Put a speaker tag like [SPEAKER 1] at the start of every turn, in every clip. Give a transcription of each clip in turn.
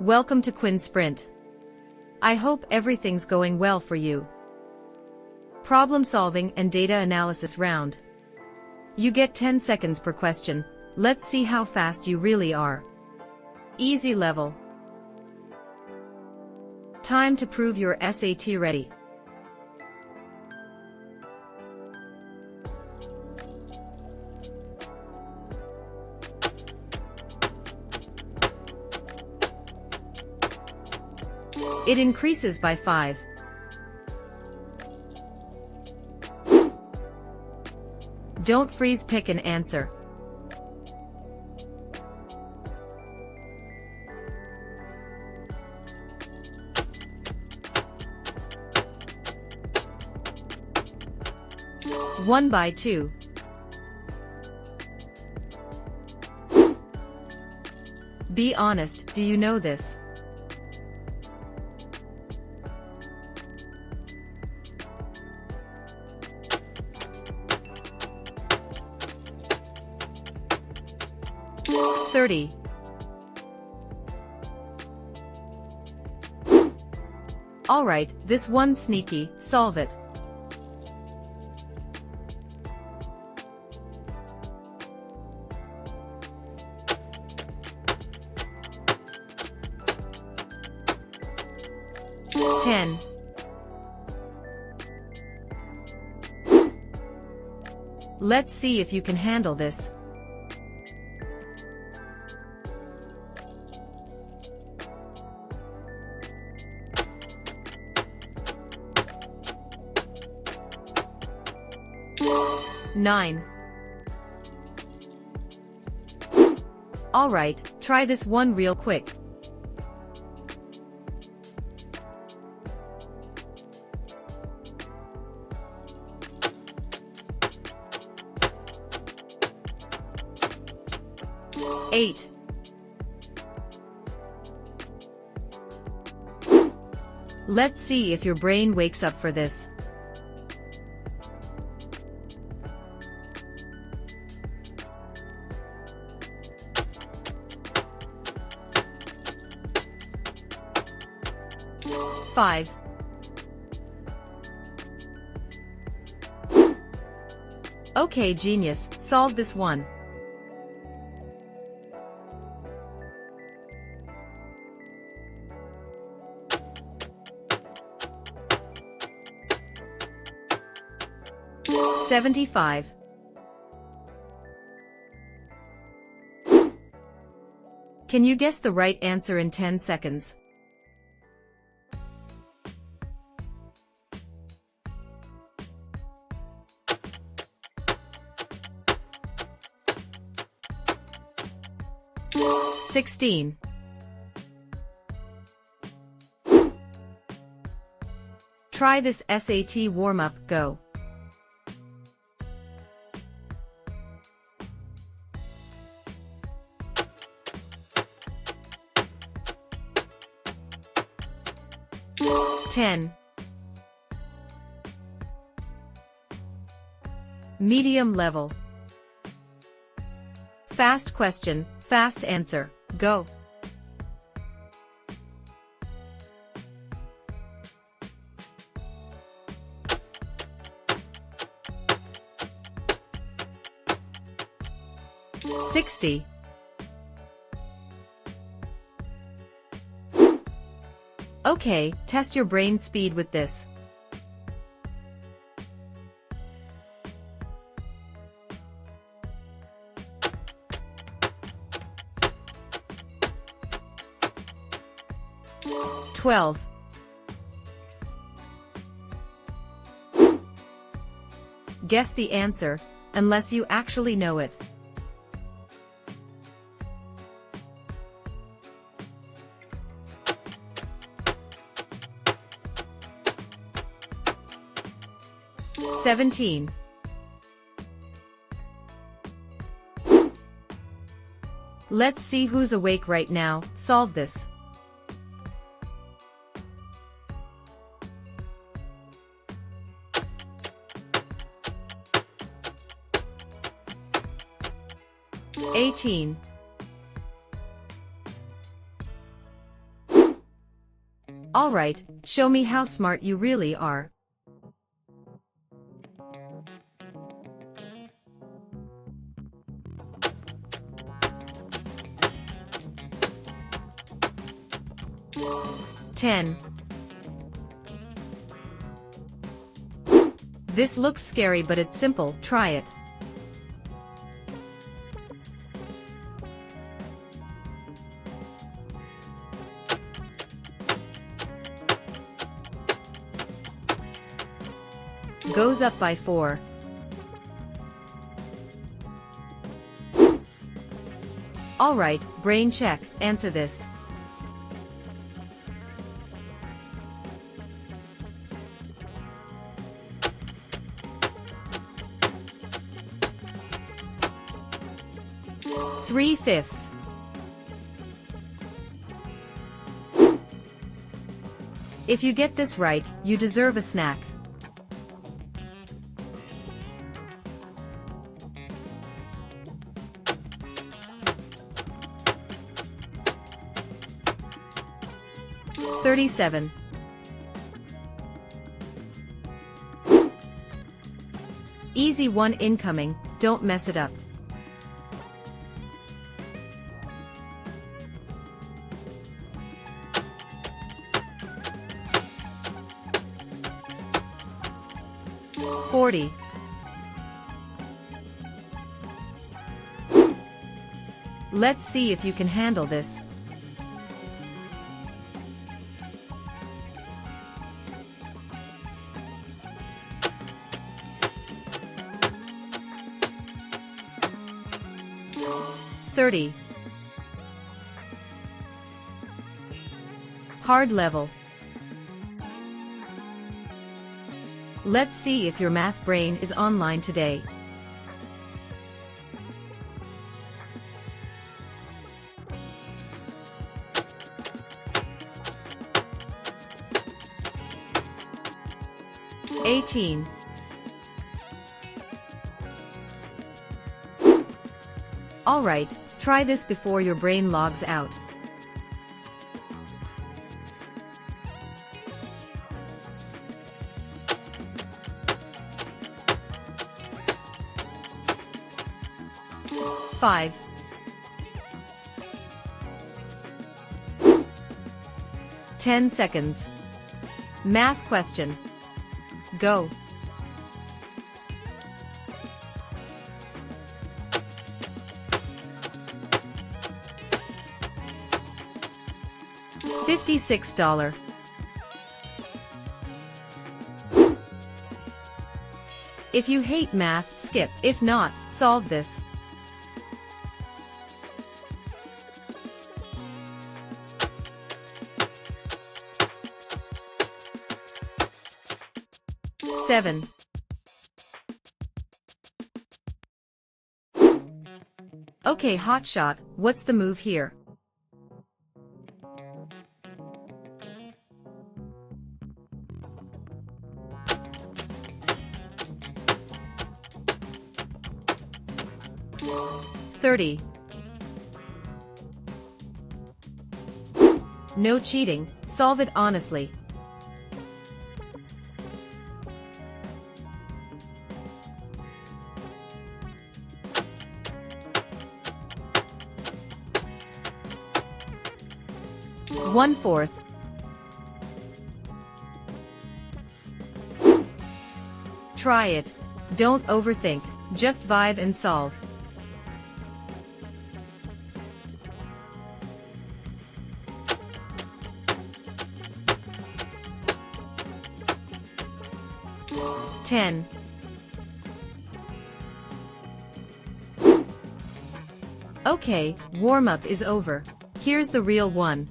[SPEAKER 1] Welcome to Quinn Sprint. I hope everything's going well for you. Problem solving and data analysis round. You get 10 seconds per question. Let's see how fast you really are. Easy level. Time to prove your SAT ready. It increases by 5. Don't freeze, pick an answer. One by 2. Be honest, do you know this? $30. Alright, this one's sneaky, solve it. $10. Let's see if you can handle this. $9. Alright, try this one real quick. $8. Let's see if your brain wakes up for this. $5. Okay, genius, solve this one. $75. Can you guess the right answer in 10 seconds? $16. Try this SAT warm-up, go. $10. Medium level. Fast question, fast answer, go. $60. Okay, test your brain speed with this. $12. Guess the answer, unless you actually know it. $17. Let's see who's awake right now, solve this. $18. Alright, show me how smart you really are. Ten. This looks scary, but it's simple. Try it. Goes up by 4. Alright, brain check, answer this. Three-fifths. If you get this right, you deserve a snack. 37. Easy one incoming, don't mess it up. $40. Let's see if you can handle this. $30. Hard level. Let's see if your math brain is online today. $18. Alright, try this before your brain logs out. $5. Ten seconds. Math question. Go. $56. If you hate math, skip. If not, solve this. $7. Okay, hotshot, what's the move here? $30. No cheating, solve it honestly. One-fourth. Try it. Don't overthink, just vibe and solve. $10. Okay, warm-up is over. Here's the real one.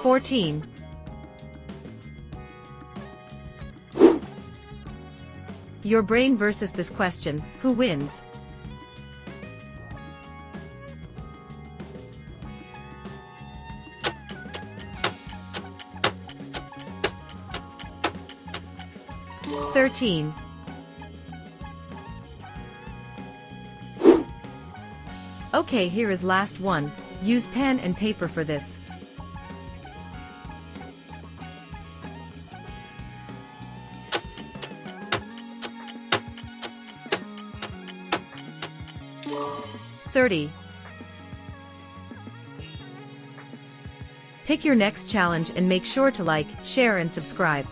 [SPEAKER 1] $14. Your brain versus this question, who wins? $13. Okay, here is last one. Use pen and paper for this. $30. Pick your next challenge and make sure to like, share and subscribe.